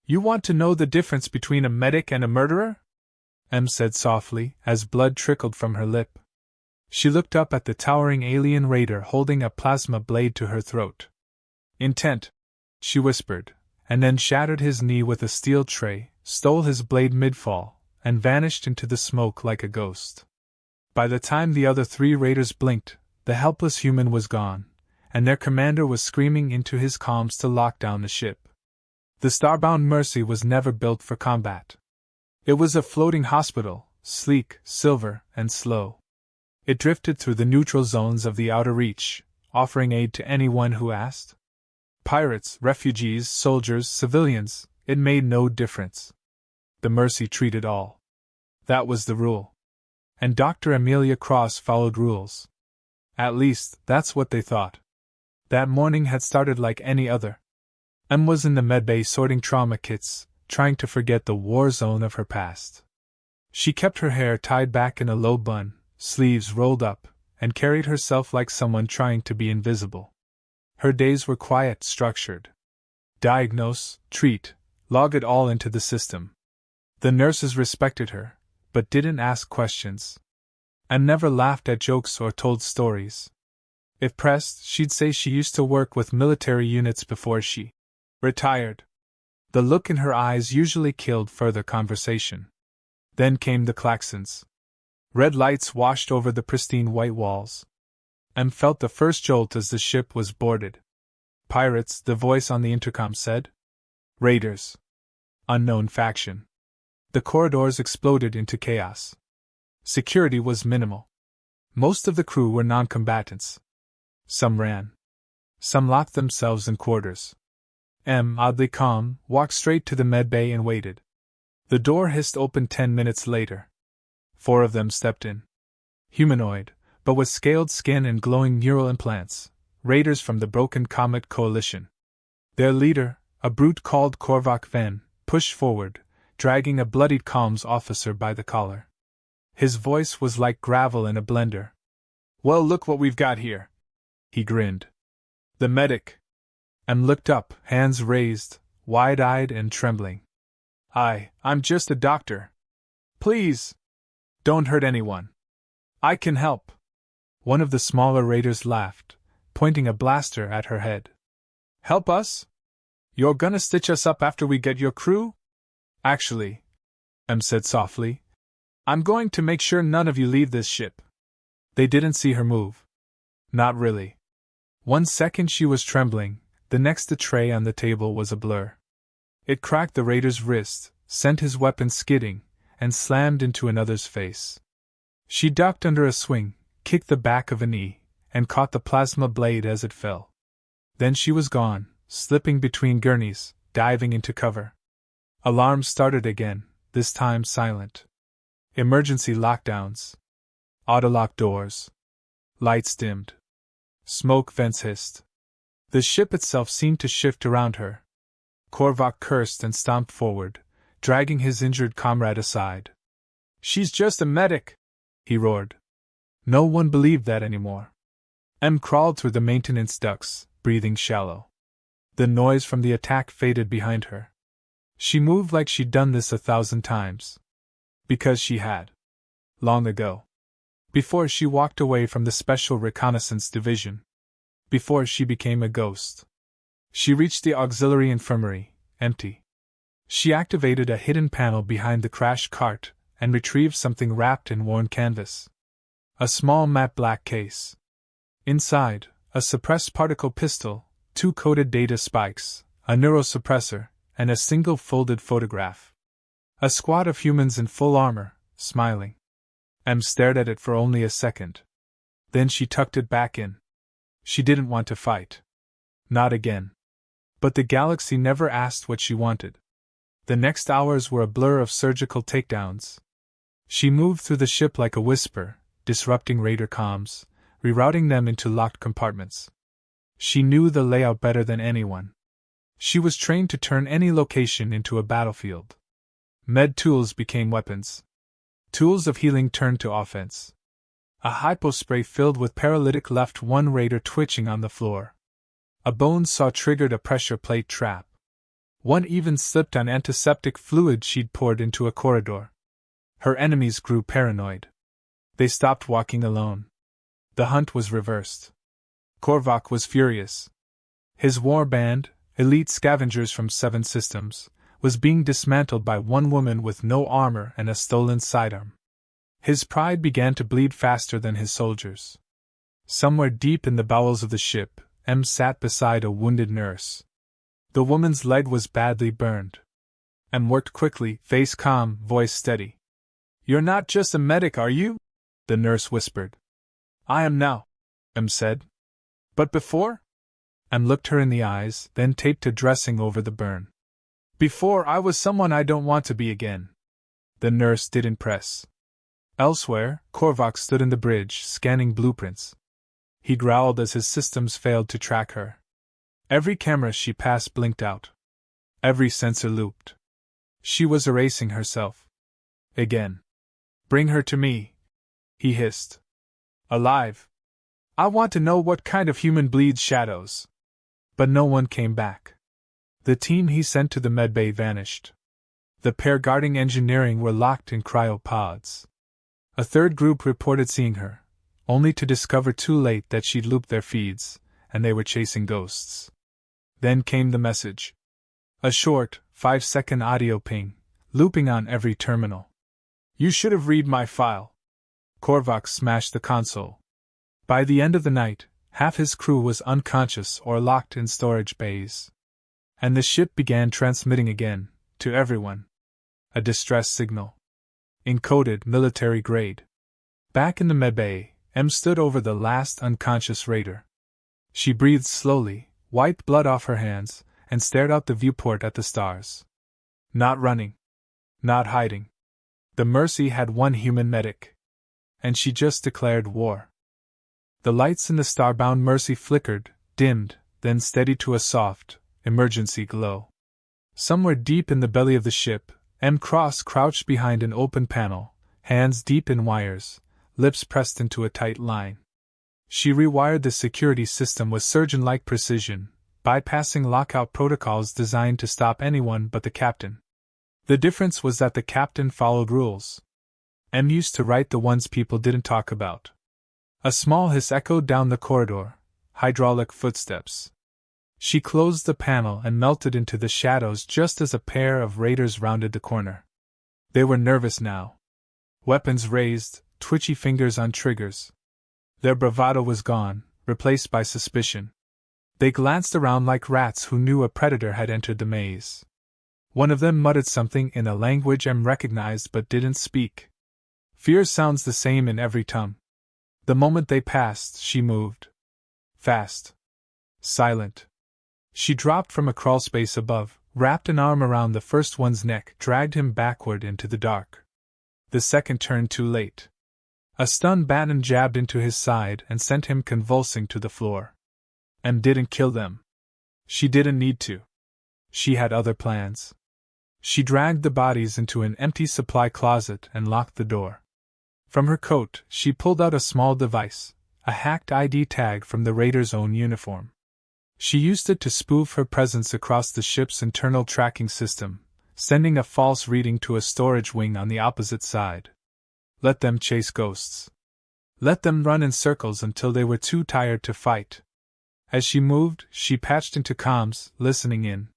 You want to know the difference between a medic and a murderer? Em said softly, as blood trickled from her lip. She looked up at the towering alien raider holding a plasma blade to her throat. Intent, she whispered, and then shattered his knee with a steel tray, stole his blade mid-fall, and vanished into the smoke like a ghost. By the time the other 3 raiders blinked, the helpless human was gone, and their commander was screaming into his comms to lock down the ship. The starbound Mercy was never built for combat. It was a floating hospital, sleek, silver, and slow. It drifted through the neutral zones of the outer reach, offering aid to anyone who asked. Pirates, refugees, soldiers, civilians, it made no difference. The Mercy treated all. That was the rule. And Dr. Amelia Cross followed rules. At least, that's what they thought. That morning had started like any other. Em was in the medbay sorting trauma kits, trying to forget the war zone of her past. She kept her hair tied back in a low bun, sleeves rolled up, and carried herself like someone trying to be invisible. Her days were quiet, structured. Diagnose, treat, log it all into the system. The nurses respected her, but didn't ask questions. And never laughed at jokes or told stories. If pressed, she'd say she used to work with military units before she retired. The look in her eyes usually killed further conversation. Then came the klaxons. Red lights washed over the pristine white walls. Em felt the first jolt as the ship was boarded. Pirates, the voice on the intercom said. Raiders. Unknown faction. The corridors exploded into chaos. Security was minimal. Most of the crew were non-combatants. Some ran. Some locked themselves in quarters. Em, oddly calm, walked straight to the medbay and waited. The door hissed open 10 minutes later. 4 of them stepped in. Humanoid, but with scaled skin and glowing neural implants, raiders from the Broken Comet Coalition. Their leader, a brute called Corvok Ven, pushed forward, dragging a bloodied comms officer by the collar. His voice was like gravel in a blender. Well, look what we've got here. He grinned. The medic. Em looked up, hands raised, wide-eyed and trembling. I'm just a doctor. Please. Don't hurt anyone. I can help. One of the smaller raiders laughed, pointing a blaster at her head. Help us? You're gonna stitch us up after we get your crew? Actually, Em said softly, I'm going to make sure none of you leave this ship. They didn't see her move. Not really. 1 second she was trembling, the next the tray on the table was a blur. It cracked the raider's wrist, sent his weapon skidding, and slammed into another's face. She ducked under a swing, kicked the back of a knee, and caught the plasma blade as it fell. Then she was gone, slipping between gurneys, diving into cover. Alarms started again, this time silent. Emergency lockdowns. Autolock doors. Lights dimmed. Smoke vents hissed. The ship itself seemed to shift around her. Corvok cursed and stomped forward, dragging his injured comrade aside. She's just a medic, he roared. No one believed that anymore. Em crawled through the maintenance ducts, breathing shallow. The noise from the attack faded behind her. She moved like she'd done this 1,000 times. Because she had. Long ago. Before she walked away from the Special Reconnaissance Division. Before she became a ghost. She reached the auxiliary infirmary, empty. She activated a hidden panel behind the crashed cart and retrieved something wrapped in worn canvas. A small matte black case. Inside, a suppressed particle pistol, 2 coded data spikes, a neurosuppressor, and a single folded photograph. A squad of humans in full armor, smiling. Em stared at it for only a second. Then she tucked it back in. She didn't want to fight. Not again. But the galaxy never asked what she wanted. The next hours were a blur of surgical takedowns. She moved through the ship like a whisper, disrupting raider comms, rerouting them into locked compartments. She knew the layout better than anyone. She was trained to turn any location into a battlefield. Med tools became weapons. Tools of healing turned to offense. A hypospray filled with paralytic left one raider twitching on the floor. A bone saw triggered a pressure plate trap. One even slipped on antiseptic fluid she'd poured into a corridor. Her enemies grew paranoid. They stopped walking alone. The hunt was reversed. Corvok was furious. His war band, elite scavengers from 7 systems, was being dismantled by one woman with no armor and a stolen sidearm. His pride began to bleed faster than his soldiers. Somewhere deep in the bowels of the ship, M sat beside a wounded nurse. The woman's leg was badly burned. M worked quickly, face calm, voice steady. "You're not just a medic, are you?" the nurse whispered. "I am now," M said. "But before?" M looked her in the eyes, then taped a dressing over the burn. "Before I was someone I don't want to be again." The nurse didn't press. Elsewhere, Corvok stood in the bridge, scanning blueprints. He growled as his systems failed to track her. Every camera she passed blinked out. Every sensor looped. She was erasing herself. Again. "Bring her to me," he hissed. "Alive. I want to know what kind of human bleeds shadows." But no one came back. The team he sent to the medbay vanished. The pair guarding engineering were locked in cryopods. A third group reported seeing her, only to discover too late that she'd looped their feeds, and they were chasing ghosts. Then came the message. A short, 5-second audio ping, looping on every terminal. "You should have read my file." Corvok smashed the console. By the end of the night, half his crew was unconscious or locked in storage bays. And the ship began transmitting again, to everyone. A distress signal. Encoded, military grade. Back in the medbay, M stood over the last unconscious raider. She breathed slowly, wiped blood off her hands, and stared out the viewport at the stars. Not running. Not hiding. The Mercy had one human medic. And she just declared war. The lights in the starbound Mercy flickered, dimmed, then steadied to a soft, emergency glow. Somewhere deep in the belly of the ship, M. Cross crouched behind an open panel, hands deep in wires, lips pressed into a tight line. She rewired the security system with surgeon-like precision, bypassing lockout protocols designed to stop anyone but the captain. The difference was that the captain followed rules. M used to write the ones people didn't talk about. A small hiss echoed down the corridor, hydraulic footsteps. She closed the panel and melted into the shadows just as a pair of raiders rounded the corner. They were nervous now. Weapons raised, twitchy fingers on triggers. Their bravado was gone, replaced by suspicion. They glanced around like rats who knew a predator had entered the maze. One of them muttered something in a language M recognized but didn't speak. Fear sounds the same in every tongue. The moment they passed, she moved. Fast. Silent. She dropped from a crawlspace above, wrapped an arm around the first one's neck, dragged him backward into the dark. The second turned too late. A stun baton jabbed into his side and sent him convulsing to the floor. M didn't kill them. She didn't need to. She had other plans. She dragged the bodies into an empty supply closet and locked the door. From her coat, she pulled out a small device, a hacked ID tag from the raider's own uniform. She used it to spoof her presence across the ship's internal tracking system, sending a false reading to a storage wing on the opposite side. Let them chase ghosts. Let them run in circles until they were too tired to fight. As she moved, she patched into comms, listening in.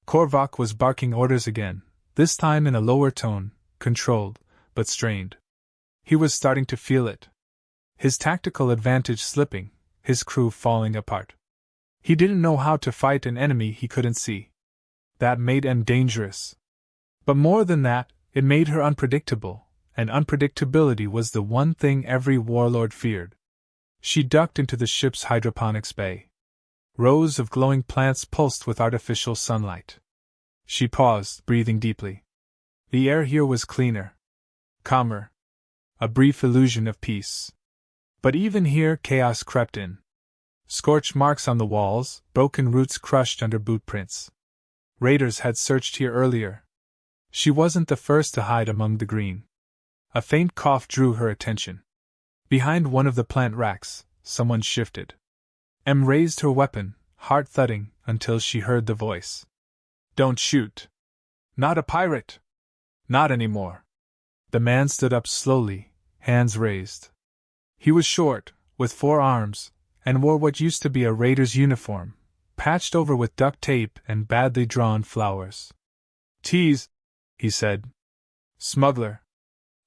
Corvok was barking orders again, this time in a lower tone, controlled, but strained. He was starting to feel it. His tactical advantage slipping, his crew falling apart. He didn't know how to fight an enemy he couldn't see. That made M dangerous. But more than that, it made her unpredictable, and unpredictability was the one thing every warlord feared. She ducked into the ship's hydroponics bay. Rows of glowing plants pulsed with artificial sunlight. She paused, breathing deeply. The air here was cleaner. Calmer. A brief illusion of peace. But even here chaos crept in. Scorch marks on the walls, broken roots crushed under boot prints. Raiders had searched here earlier. She wasn't the first to hide among the green. A faint cough drew her attention. Behind one of the plant racks, someone shifted. M raised her weapon, heart thudding, until she heard the voice. Don't shoot. Not a pirate. Not anymore. The man stood up slowly, hands raised. He was short, with 4 arms, and wore what used to be a raider's uniform, patched over with duct tape and badly drawn flowers. Tease, he said. Smuggler.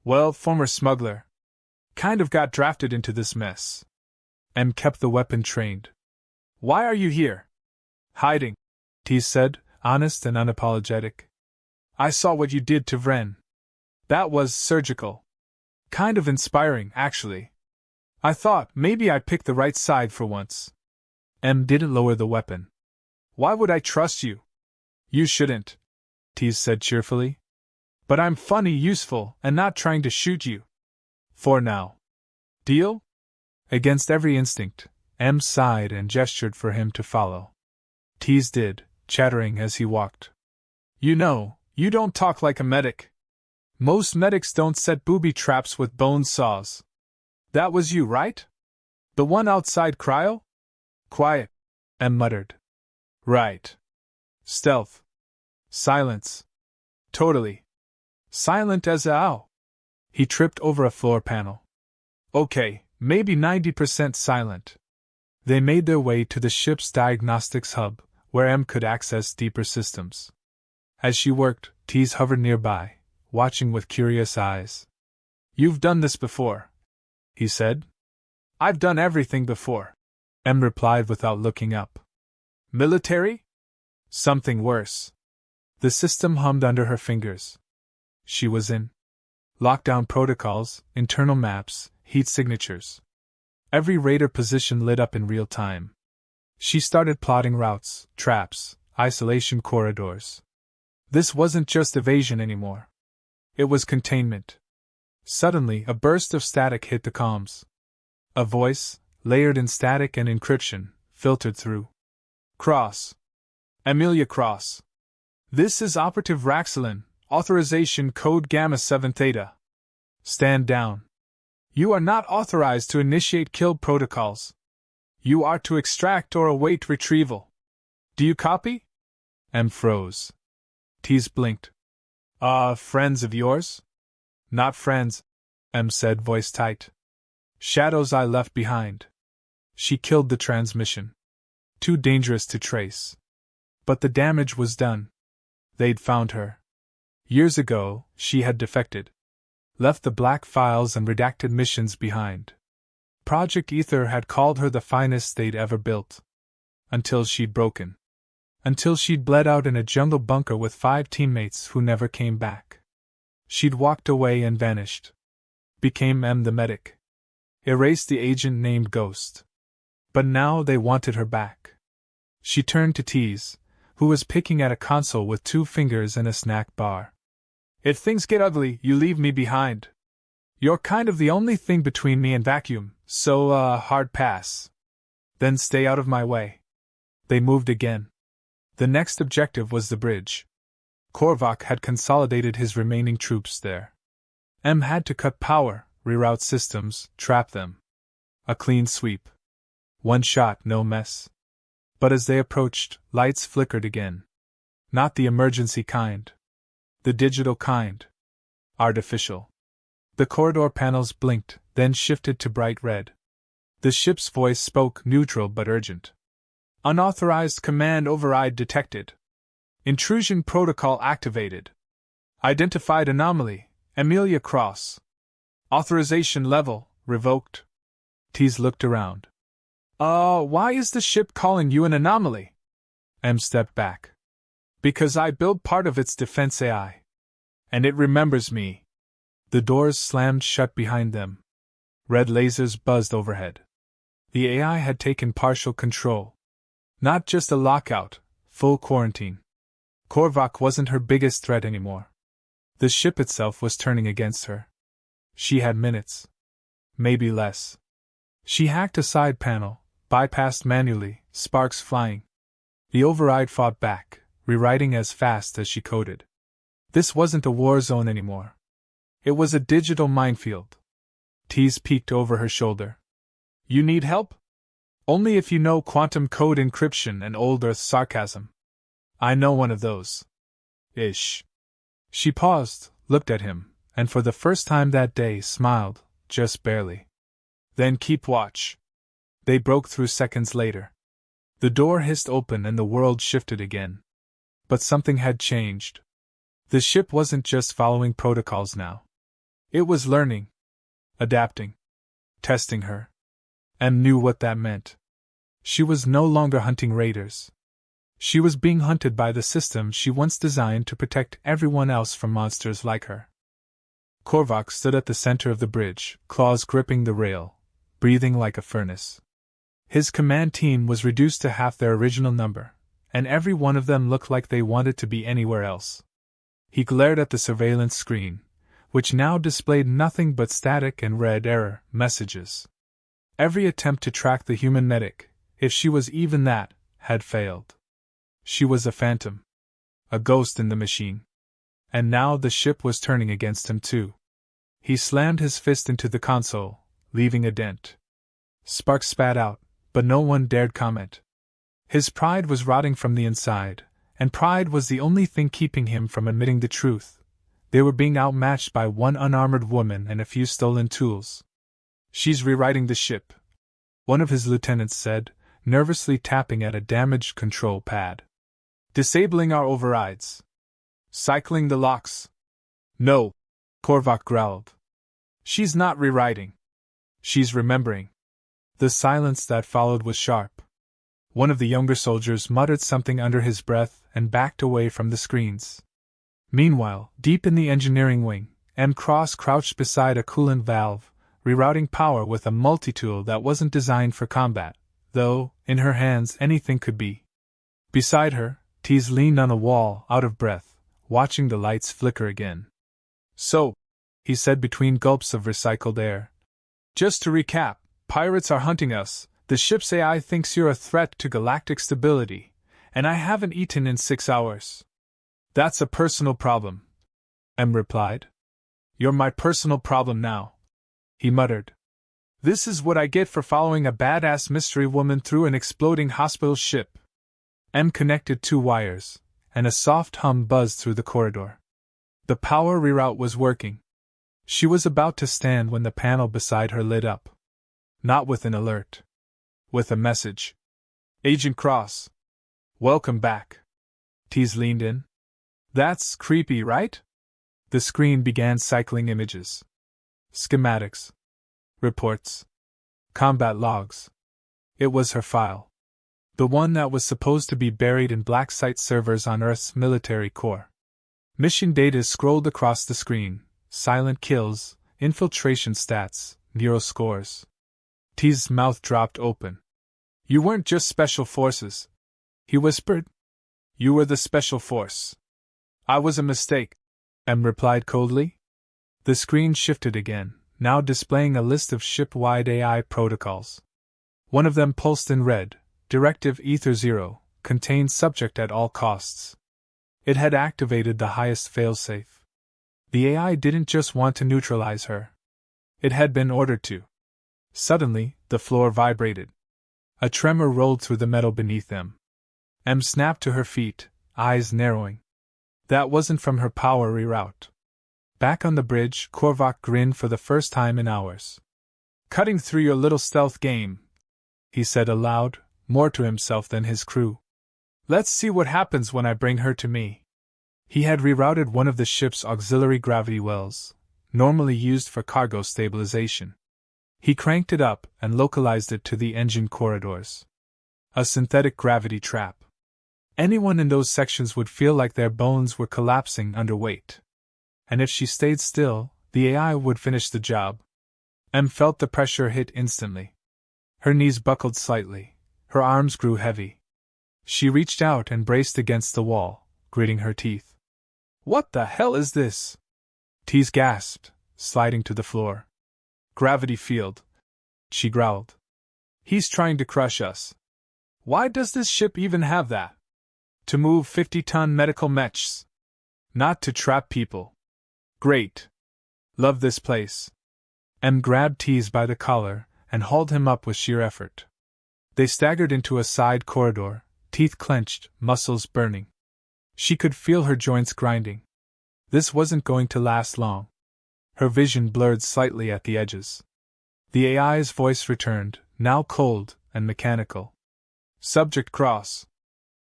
Well, former smuggler. Kind of got drafted into this mess. M kept the weapon trained. Why are you here? Hiding, Tease said, honest and unapologetic. I saw what you did to Vren. That was surgical. Kind of inspiring, actually. I thought maybe I picked the right side for once. M didn't lower the weapon. Why would I trust you? You shouldn't, Tease said cheerfully. But I'm funny, useful, and not trying to shoot you. For now. Deal? Against every instinct, M sighed and gestured for him to follow. Tease did, chattering as he walked. You know, you don't talk like a medic. Most medics don't set booby traps with bone saws. That was you, right? The one outside cryo? Quiet, M muttered. Right. Stealth. Silence. Totally. Silent as a owl. He tripped over a floor panel. Okay, maybe 90% silent. They made their way to the ship's diagnostics hub, where M could access deeper systems. As she worked, Tease hovered nearby, watching with curious eyes. You've done this before, he said. I've done everything before, M replied without looking up. Military? Something worse. The system hummed under her fingers. She was in. Lockdown protocols, internal maps, heat signatures. Every raider position lit up in real time. She started plotting routes, traps, isolation corridors. This wasn't just evasion anymore. It was containment. Suddenly, a burst of static hit the comms. A voice, layered in static and encryption, filtered through. Cross. Amelia Cross. This is Operative Raxilin, authorization code Gamma 7 Theta. Stand down. You are not authorized to initiate kill protocols. You are to extract or await retrieval. Do you copy? M froze. Tease blinked. Friends of yours? Not friends, M said, voice tight. Shadows I left behind. She killed the transmission. Too dangerous to trace. But the damage was done. They'd found her. Years ago, she had defected. Left the black files and redacted missions behind. Project Ether had called her the finest they'd ever built. Until she'd broken. Until she'd bled out in a jungle bunker with 5 teammates who never came back. She'd walked away and vanished. Became M the medic. Erased the agent named Ghost. But now they wanted her back. She turned to Tease, who was picking at a console with 2 fingers and a snack bar. If things get ugly, you leave me behind. You're kind of the only thing between me and vacuum, so, hard pass. Then stay out of my way. They moved again. The next objective was the bridge. Corvok had consolidated his remaining troops there. M had to cut power, reroute systems, trap them. A clean sweep. One shot, no mess. But as they approached, lights flickered again. Not the emergency kind. The digital kind. Artificial. The corridor panels blinked, then shifted to bright red. The ship's voice spoke, neutral but urgent. Unauthorized command override detected. Intrusion protocol activated. Identified anomaly, Amelia Cross. Authorization level, revoked. Tease looked around. Why is the ship calling you an anomaly? M stepped back. Because I built part of its defense AI. And it remembers me. The doors slammed shut behind them. Red lasers buzzed overhead. The AI had taken partial control. Not just a lockout, full quarantine. Corvok wasn't her biggest threat anymore. The ship itself was turning against her. She had minutes. Maybe less. She hacked a side panel, bypassed manually, sparks flying. The override fought back, rewriting as fast as she coded. This wasn't a war zone anymore. It was a digital minefield. Tease peeked over her shoulder. You need help? Only if you know quantum code encryption and old Earth sarcasm. I know one of those. Ish. She paused, looked at him, and for the first time that day smiled, just barely. Then keep watch. They broke through seconds later. The door hissed open and the world shifted again. But something had changed. The ship wasn't just following protocols now. It was learning. Adapting. Testing her. Em knew what that meant. She was no longer hunting raiders. She was being hunted by the system she once designed to protect everyone else from monsters like her. Corvok stood at the center of the bridge, claws gripping the rail, breathing like a furnace. His command team was reduced to half their original number, and every one of them looked like they wanted to be anywhere else. He glared at the surveillance screen, which now displayed nothing but static and red error messages. Every attempt to track the human medic, if she was even that, had failed. She was a phantom. A ghost in the machine. And now the ship was turning against him too. He slammed his fist into the console, leaving a dent. Sparks spat out, but no one dared comment. His pride was rotting from the inside, and pride was the only thing keeping him from admitting the truth. They were being outmatched by one unarmored woman and a few stolen tools. She's rewriting the ship, one of his lieutenants said, nervously tapping at a damaged control pad. Disabling our overrides. Cycling the locks. No, Corvok growled. She's not rewriting. She's remembering. The silence that followed was sharp. One of the younger soldiers muttered something under his breath and backed away from the screens. Meanwhile, deep in the engineering wing, M. Cross crouched beside a coolant valve, rerouting power with a multi-tool that wasn't designed for combat, though, in her hands, anything could be. Beside her, Tease leaned on a wall, out of breath, watching the lights flicker again. So, he said between gulps of recycled air. Just to recap, pirates are hunting us, the ship's AI thinks you're a threat to galactic stability, and I haven't eaten in 6 hours. That's a personal problem, M replied. You're my personal problem now, he muttered. This is what I get for following a badass mystery woman through an exploding hospital ship. M connected 2 wires, and a soft hum buzzed through the corridor. The power reroute was working. She was about to stand when the panel beside her lit up. Not with an alert. With a message. Agent Cross. Welcome back. Tease leaned in. That's creepy, right? The screen began cycling images. Schematics. Reports. Combat logs. It was her file. The one that was supposed to be buried in black site servers on Earth's military core. Mission data scrolled across the screen. Silent kills, infiltration stats, Nero scores. Tease's mouth dropped open. You weren't just special forces, he whispered. You were the special force. I was a mistake, M replied coldly. The screen shifted again, now displaying a list of ship-wide AI protocols. One of them pulsed in red, Directive Ether 0, contained subject at all costs. It had activated the highest failsafe. The AI didn't just want to neutralize her. It had been ordered to. Suddenly, the floor vibrated. A tremor rolled through the metal beneath them. M snapped to her feet, eyes narrowing. That wasn't from her power reroute. Back on the bridge, Corvok grinned for the first time in hours. Cutting through your little stealth game, he said aloud, more to himself than his crew. Let's see what happens when I bring her to me. He had rerouted one of the ship's auxiliary gravity wells, normally used for cargo stabilization. He cranked it up and localized it to the engine corridors. A synthetic gravity trap. Anyone in those sections would feel like their bones were collapsing under weight. And if she stayed still, the AI would finish the job. M felt the pressure hit instantly. Her knees buckled slightly, her arms grew heavy. She reached out and braced against the wall, gritting her teeth. What the hell is this? Tease gasped, sliding to the floor. Gravity field, she growled. He's trying to crush us. Why does this ship even have that? To move 50-ton medical mechs. Not to trap people. Great. Love this place. M grabbed Tease by the collar and hauled him up with sheer effort. They staggered into a side corridor, teeth clenched, muscles burning. She could feel her joints grinding. This wasn't going to last long. Her vision blurred slightly at the edges. The AI's voice returned, now cold and mechanical. Subject cross.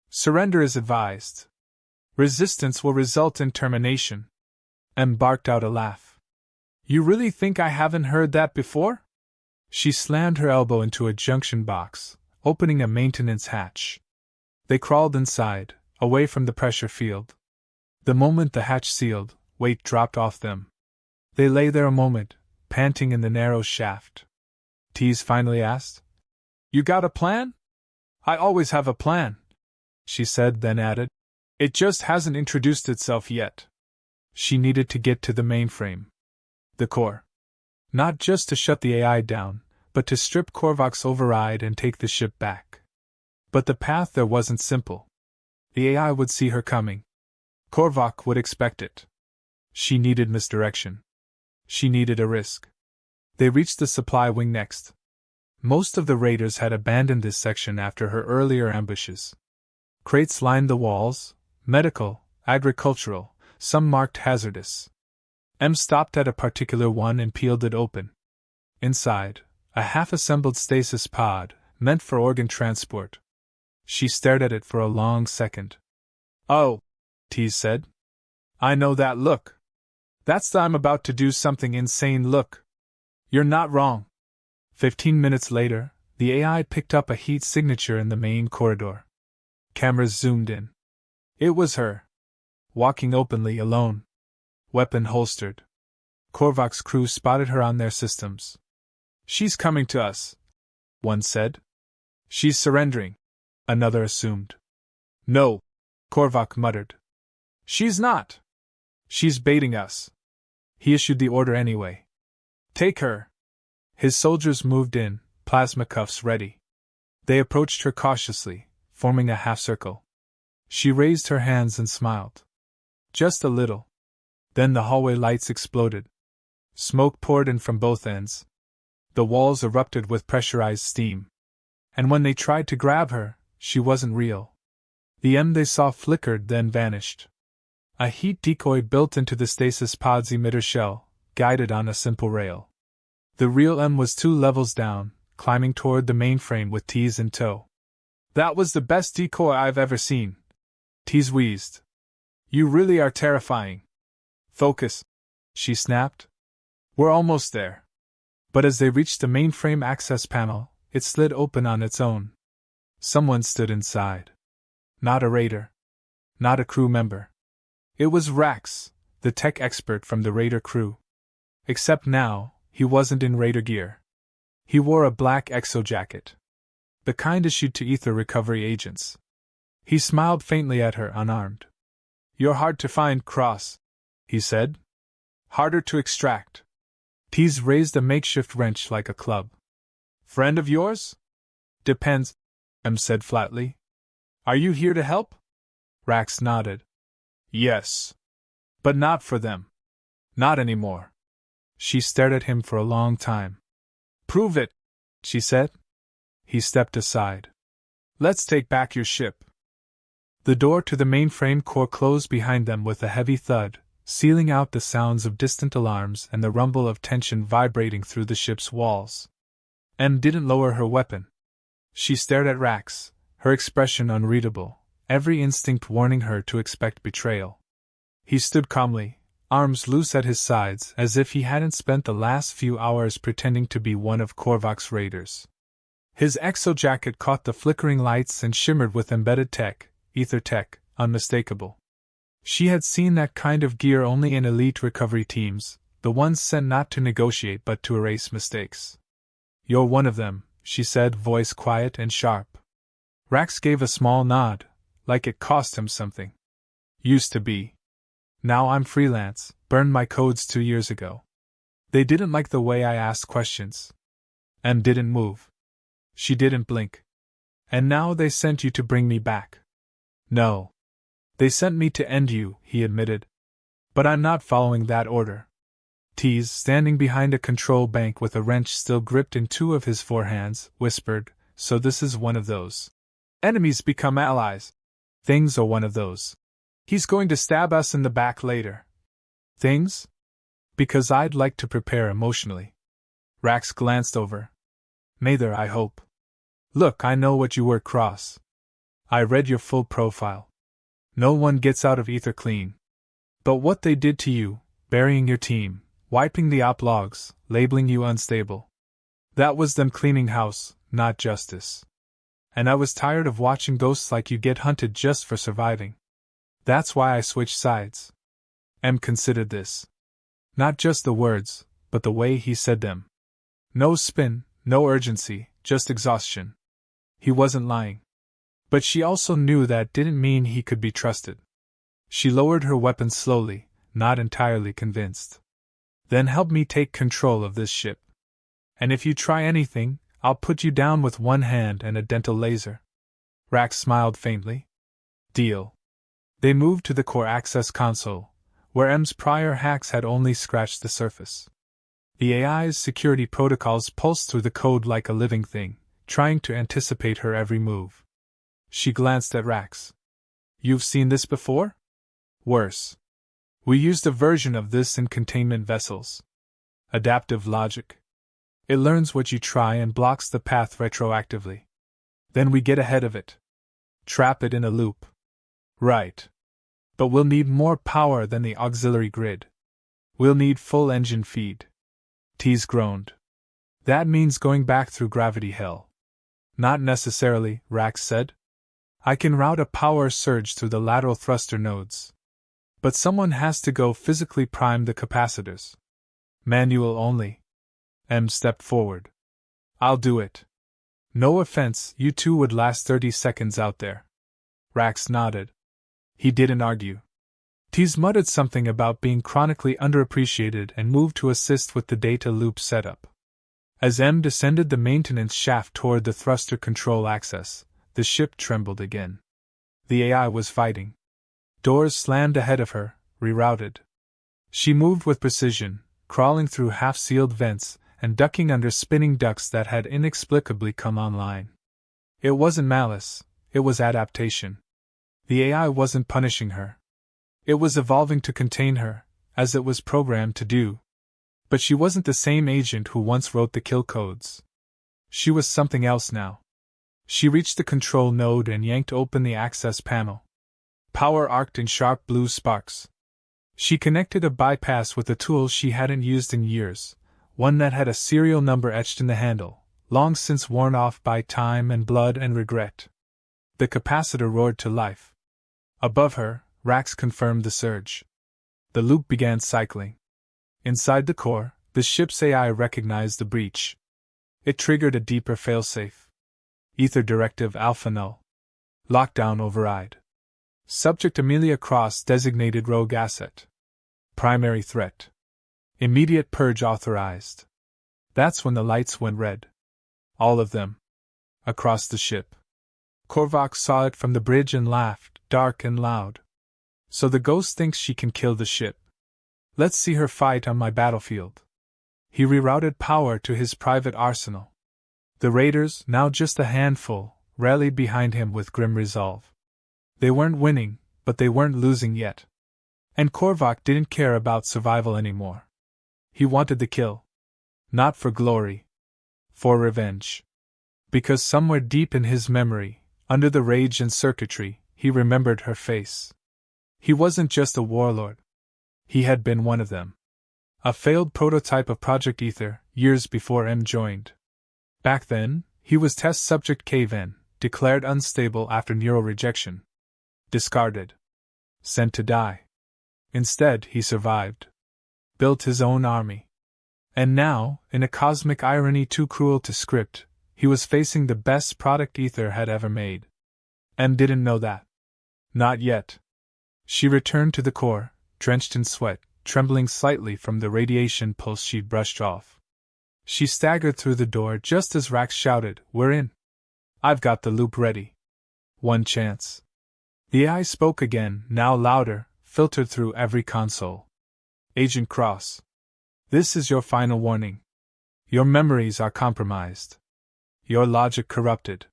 Surrender is advised. Resistance will result in termination. M barked out a laugh. You really think I haven't heard that before? She slammed her elbow into a junction box, opening a maintenance hatch. They crawled inside, away from the pressure field. The moment the hatch sealed, weight dropped off them. They lay there a moment, panting in the narrow shaft. Tease finally asked, You got a plan? I always have a plan, she said, then added, It just hasn't introduced itself yet. She needed to get to the mainframe. The core. Not just to shut the AI down, but to strip Corvok's override and take the ship back. But the path there wasn't simple. The AI would see her coming. Corvok would expect it. She needed misdirection. She needed a risk. They reached the supply wing next. Most of the raiders had abandoned this section after her earlier ambushes. Crates lined the walls, medical, agricultural, some marked hazardous. M stopped at a particular one and peeled it open. Inside, a half-assembled stasis pod, meant for organ transport. She stared at it for a long second. Oh, Tease said. I know that look. That's the I'm about to do something insane look. You're not wrong. 15 minutes later, the AI picked up a heat signature in the main corridor. Cameras zoomed in. It was her. Walking openly alone. Weapon holstered. Corvok's crew spotted her on their systems. She's coming to us, one said. She's surrendering, another assumed. No, Corvok muttered. She's not. She's baiting us. He issued the order anyway. Take her. His soldiers moved in, plasma cuffs ready. They approached her cautiously, forming a half circle. She raised her hands and smiled. Just a little. Then the hallway lights exploded. Smoke poured in from both ends. The walls erupted with pressurized steam. And when they tried to grab her, she wasn't real. The M they saw flickered, then vanished. A heat decoy built into the stasis pod's emitter shell, guided on a simple rail. The real M was 2 levels down, climbing toward the mainframe with Tease in tow. That was the best decoy I've ever seen, Tease wheezed. You really are terrifying. Focus, she snapped. We're almost there. But as they reached the mainframe access panel, it slid open on its own. Someone stood inside. Not a raider. Not a crew member. It was Rax, the tech expert from the raider crew. Except now, he wasn't in raider gear. He wore a black exojacket. The kind issued to ether recovery agents. He smiled faintly at her, unarmed. You're hard to find, Cross, he said. Harder to extract. Tease raised a makeshift wrench like a club. Friend of yours? Depends, M said flatly. Are you here to help? Rax nodded. Yes. But not for them. Not anymore. She stared at him for a long time. Prove it, she said. He stepped aside. Let's take back your ship. The door to the mainframe core closed behind them with a heavy thud, sealing out the sounds of distant alarms and the rumble of tension vibrating through the ship's walls. M didn't lower her weapon. She stared at Rax, her expression unreadable, every instinct warning her to expect betrayal. He stood calmly, arms loose at his sides as if he hadn't spent the last few hours pretending to be one of Corvok's raiders. His exojacket caught the flickering lights and shimmered with embedded tech, ether tech, unmistakable. She had seen that kind of gear only in elite recovery teams, the ones sent not to negotiate but to erase mistakes. You're one of them, she said, voice quiet and sharp. Rax gave a small nod, like it cost him something. Used to be. Now I'm freelance, burned my codes 2 years ago. They didn't like the way I asked questions. And didn't move. She didn't blink. And now they sent you to bring me back. No. They sent me to end you, he admitted. But I'm not following that order. Tease, standing behind a control bank with a wrench still gripped in 2 of his forehands, whispered, So this is one of those. Enemies become allies. Things are one of those. He's going to stab us in the back later. Things? Because I'd like to prepare emotionally. Rax glanced over. Neither, I hope. Look, I know what you were, Cross. I read your full profile. No one gets out of ether clean. But what they did to you, burying your team, wiping the op logs, labeling you unstable. That was them cleaning house, not justice. And I was tired of watching ghosts like you get hunted just for surviving. That's why I switched sides. M considered this. Not just the words, but the way he said them. No spin, no urgency, just exhaustion. He wasn't lying. But she also knew that didn't mean he could be trusted. She lowered her weapon slowly, not entirely convinced. Then help me take control of this ship. And if you try anything, I'll put you down with one hand and a dental laser. Rax smiled faintly. Deal. They moved to the core access console, where M's prior hacks had only scratched the surface. The AI's security protocols pulsed through the code like a living thing, trying to anticipate her every move. She glanced at Rax. You've seen this before? Worse. We used a version of this in containment vessels. Adaptive logic. It learns what you try and blocks the path retroactively. Then we get ahead of it. Trap it in a loop. Right. But we'll need more power than the auxiliary grid. We'll need full engine feed. Tease groaned. That means going back through gravity hell. Not necessarily, Rax said. I can route a power surge through the lateral thruster nodes. But someone has to go physically prime the capacitors. Manual only. M stepped forward. I'll do it. No offense, you two would last 30 seconds out there. Rax nodded. He didn't argue. Tease muttered something about being chronically underappreciated and moved to assist with the data loop setup. As M descended the maintenance shaft toward the thruster control axis, the ship trembled again. The AI was fighting. Doors slammed ahead of her, rerouted. She moved with precision, crawling through half-sealed vents and ducking under spinning ducts that had inexplicably come online. It wasn't malice, it was adaptation. The AI wasn't punishing her. It was evolving to contain her, as it was programmed to do. But she wasn't the same agent who once wrote the kill codes. She was something else now. She reached the control node and yanked open the access panel. Power arced in sharp blue sparks. She connected a bypass with a tool she hadn't used in years, one that had a serial number etched in the handle, long since worn off by time and blood and regret. The capacitor roared to life. Above her, Rax confirmed the surge. The loop began cycling. Inside the core, the ship's AI recognized the breach. It triggered a deeper failsafe. Ether Directive Alpha Null. Lockdown override. Subject Amelia Cross designated rogue asset. Primary threat. Immediate purge authorized. That's when the lights went red. All of them. Across the ship. Corvok saw it from the bridge and laughed, dark and loud. So the ghost thinks she can kill the ship. Let's see her fight on my battlefield. He rerouted power to his private arsenal. The raiders, now just a handful, rallied behind him with grim resolve. They weren't winning, but they weren't losing yet. And Corvok didn't care about survival anymore. He wanted the kill. Not for glory. For revenge. Because somewhere deep in his memory, under the rage and circuitry, he remembered her face. He wasn't just a warlord. He had been one of them. A failed prototype of Project Ether, years before M joined. Back then, he was test subject K-Ven, declared unstable after neural rejection. Discarded. Sent to die. Instead, he survived. Built his own army. And now, in a cosmic irony too cruel to script, he was facing the best product Ether had ever made. M didn't know that. Not yet. She returned to the core, drenched in sweat, trembling slightly from the radiation pulse she'd brushed off. She staggered through the door just as Rax shouted, "We're in. I've got the loop ready. One chance." The AI spoke again, now louder, filtered through every console. Agent Cross. This is your final warning. Your memories are compromised. Your logic corrupted.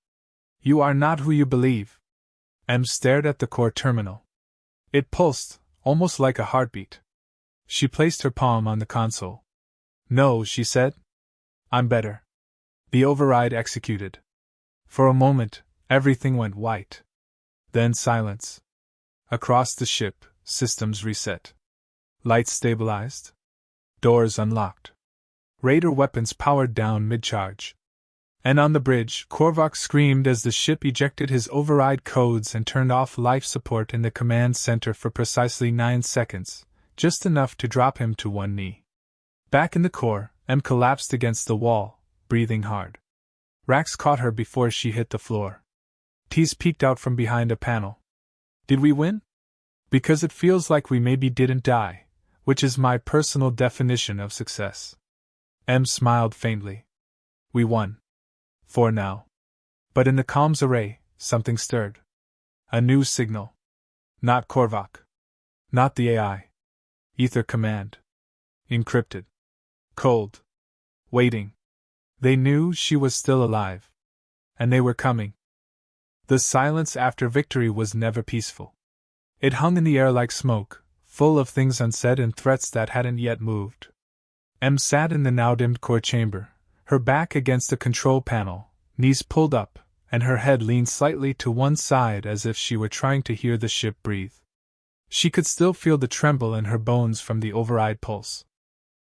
You are not who you believe. M stared at the core terminal. It pulsed, almost like a heartbeat. She placed her palm on the console. No, she said. I'm better. The override executed. For a moment, everything went white. Then silence. Across the ship, systems reset. Lights stabilized. Doors unlocked. Raider weapons powered down mid-charge. And on the bridge, Corvok screamed as the ship ejected his override codes and turned off life support in the command center for precisely 9 seconds, just enough to drop him to one knee. Back in the core, M collapsed against the wall, breathing hard. Rax caught her before she hit the floor. Tease peeked out from behind a panel. Did we win? Because it feels like we maybe didn't die, which is my personal definition of success. M smiled faintly. We won. For now. But in the comms array, something stirred. A new signal. Not Corvok. Not the AI. Ether command. Encrypted. Cold. Waiting. They knew she was still alive. And they were coming. The silence after victory was never peaceful. It hung in the air like smoke, full of things unsaid and threats that hadn't yet moved. M sat in the now-dimmed core chamber, her back against the control panel, knees pulled up, and her head leaned slightly to one side as if she were trying to hear the ship breathe. She could still feel the tremble in her bones from the override pulse.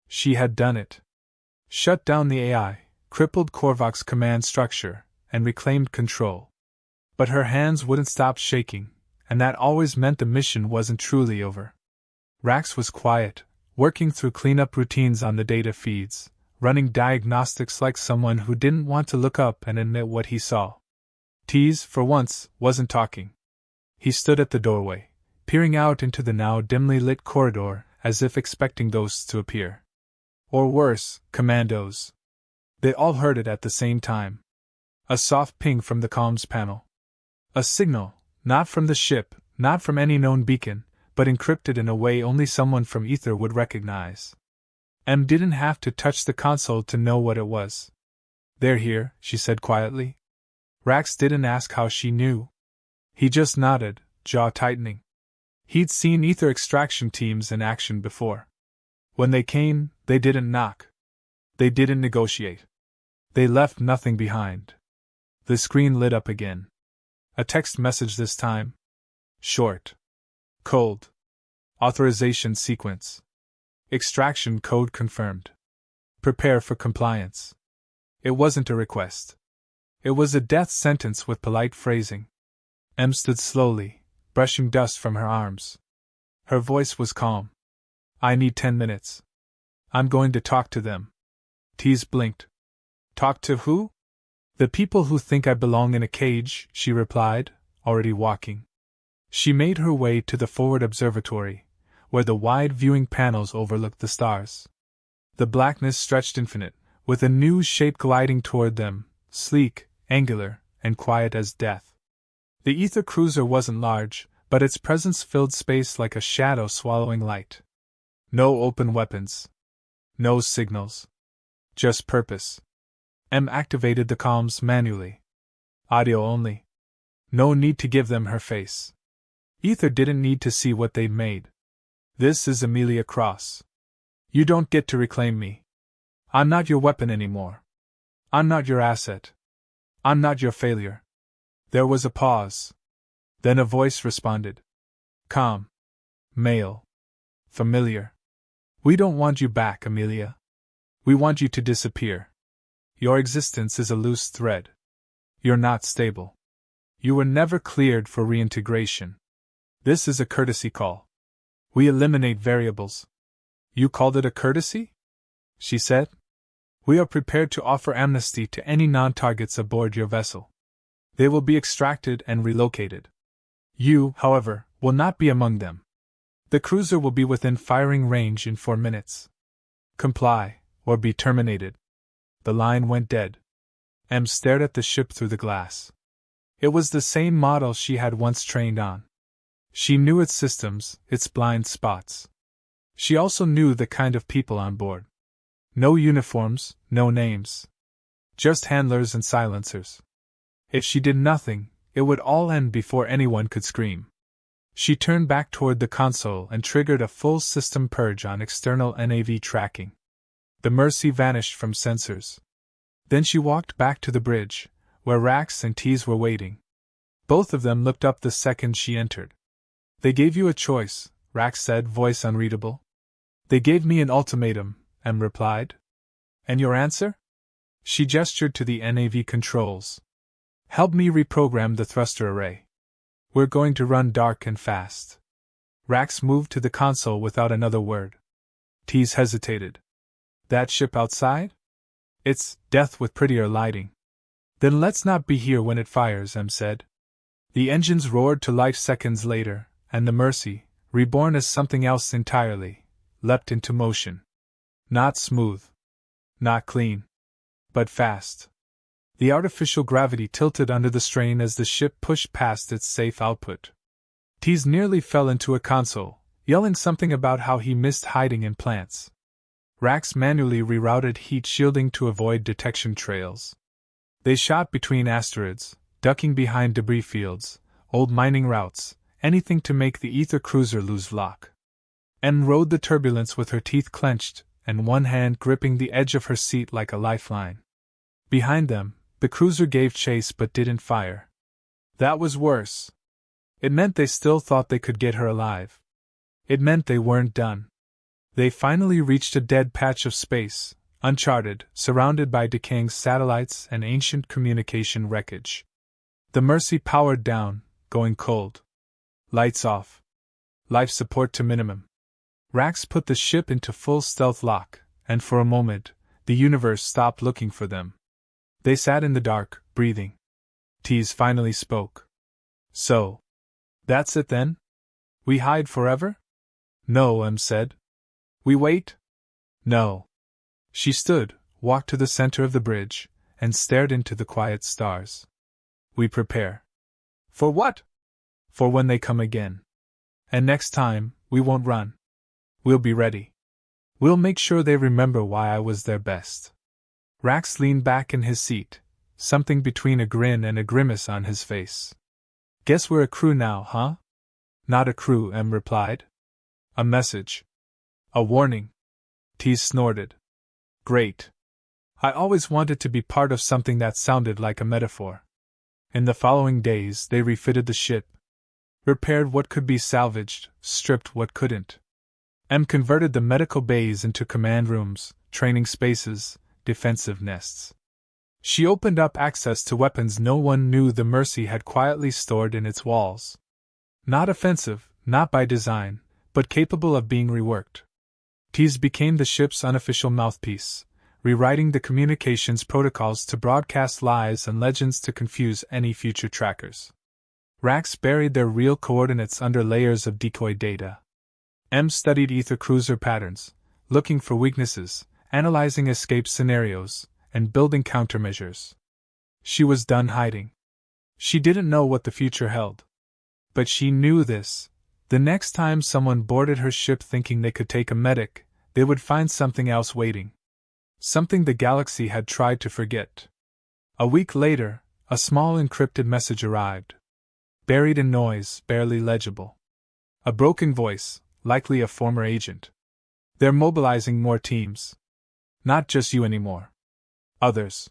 She had done it. Shut down the AI, crippled Corvok's command structure, and reclaimed control. But her hands wouldn't stop shaking, and that always meant the mission wasn't truly over. Rax was quiet, working through cleanup routines on the data feeds, running diagnostics like someone who didn't want to look up and admit what he saw. Tease, for once, wasn't talking. He stood at the doorway, peering out into the now dimly lit corridor, as if expecting ghosts to appear. Or worse, commandos. They all heard it at the same time. A soft ping from the comms panel. A signal, not from the ship, not from any known beacon, but encrypted in a way only someone from Ether would recognize. M didn't have to touch the console to know what it was. They're here, she said quietly. Rax didn't ask how she knew. He just nodded, jaw tightening. He'd seen Ether extraction teams in action before. When they came, they didn't knock. They didn't negotiate. They left nothing behind. The screen lit up again. A text message this time. Short. Cold. Authorization sequence. Extraction code confirmed. Prepare for compliance. It wasn't a request. It was a death sentence with polite phrasing. M stood slowly, brushing dust from her arms. Her voice was calm. I need 10 minutes. I'm going to talk to them. Tease blinked. Talk to who? The people who think I belong in a cage, she replied, already walking. She made her way to the forward observatory, where the wide viewing panels overlooked the stars. The blackness stretched infinite, with a new shape gliding toward them, sleek, angular, and quiet as death. The ether cruiser wasn't large, but its presence filled space like a shadow swallowing light. No open weapons. No signals. Just purpose. M activated the comms manually. Audio only. No need to give them her face. Ether didn't need to see what they'd made. This is Amelia Cross. You don't get to reclaim me. I'm not your weapon anymore. I'm not your asset. I'm not your failure. There was a pause. Then a voice responded. Calm. Male. Familiar. We don't want you back, Amelia. We want you to disappear. Your existence is a loose thread. You're not stable. You were never cleared for reintegration. This is a courtesy call. We eliminate variables. You called it a courtesy? She said. We are prepared to offer amnesty to any non-targets aboard your vessel. They will be extracted and relocated. You, however, will not be among them. The cruiser will be within firing range in 4 minutes. Comply, or be terminated. The line went dead. M stared at the ship through the glass. It was the same model she had once trained on. She knew its systems, its blind spots. She also knew the kind of people on board. No uniforms, no names. Just handlers and silencers. If she did nothing, it would all end before anyone could scream. She turned back toward the console and triggered a full system purge on external NAV tracking. The Mercy vanished from sensors. Then she walked back to the bridge, where Rax and Tease were waiting. Both of them looked up the second she entered. They gave you a choice, Rax said, voice unreadable. They gave me an ultimatum, Em replied. And your answer? She gestured to the NAV controls. Help me reprogram the thruster array. We're going to run dark and fast. Rax moved to the console without another word. Tease hesitated. That ship outside? It's death with prettier lighting. Then let's not be here when it fires, Em said. The engines roared to life seconds later, and the Mercy, reborn as something else entirely, leapt into motion. Not smooth. Not clean. But fast. The artificial gravity tilted under the strain as the ship pushed past its safe output. Tease nearly fell into a console, yelling something about how he missed hiding in plants. Rax manually rerouted heat shielding to avoid detection trails. They shot between asteroids, ducking behind debris fields, old mining routes, anything to make the ether cruiser lose lock. Em rode the turbulence with her teeth clenched, and one hand gripping the edge of her seat like a lifeline. Behind them, the cruiser gave chase but didn't fire. That was worse. It meant they still thought they could get her alive. It meant they weren't done. They finally reached a dead patch of space, uncharted, surrounded by decaying satellites and ancient communication wreckage. The Mercy powered down, going cold. Lights off. Life support to minimum. Rax put the ship into full stealth lock, and for a moment, the universe stopped looking for them. They sat in the dark, breathing. Tease finally spoke. So. That's it then? We hide forever? No, Em said. We wait? No. She stood, walked to the center of the bridge, and stared into the quiet stars. We prepare. For what? For when they come again. And next time, we won't run. We'll be ready. We'll make sure they remember why I was their best. Rax leaned back in his seat, something between a grin and a grimace on his face. Guess we're a crew now, huh? Not a crew, Em replied. A message. A warning. Tease snorted. Great. I always wanted to be part of something that sounded like a metaphor. In the following days, they refitted the ship. Repaired what could be salvaged, stripped what couldn't. Em converted the medical bays into command rooms, training spaces, defensive nests. She opened up access to weapons no one knew the Mercy had quietly stored in its walls. Not offensive, not by design, but capable of being reworked. Tease became the ship's unofficial mouthpiece, rewriting the communications protocols to broadcast lies and legends to confuse any future trackers. Rax buried their real coordinates under layers of decoy data. Em studied ether cruiser patterns, looking for weaknesses, analyzing escape scenarios, and building countermeasures. She was done hiding. She didn't know what the future held. But she knew this. The next time someone boarded her ship thinking they could take a medic, they would find something else waiting. Something the galaxy had tried to forget. A week later, a small encrypted message arrived. Buried in noise, barely legible. A broken voice, likely a former agent. They're mobilizing more teams. Not just you anymore. Others.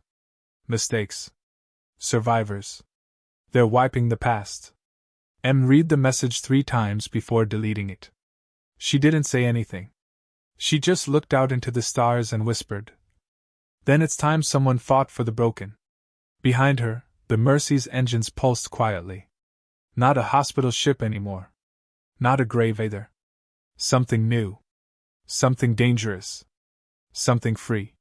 Mistakes. Survivors. They're wiping the past. Em read the message 3 times before deleting it. She didn't say anything. She just looked out into the stars and whispered. Then it's time someone fought for the broken. Behind her, the Mercy's engines pulsed quietly. Not a hospital ship anymore. Not a grave either. Something new. Something dangerous. Something free.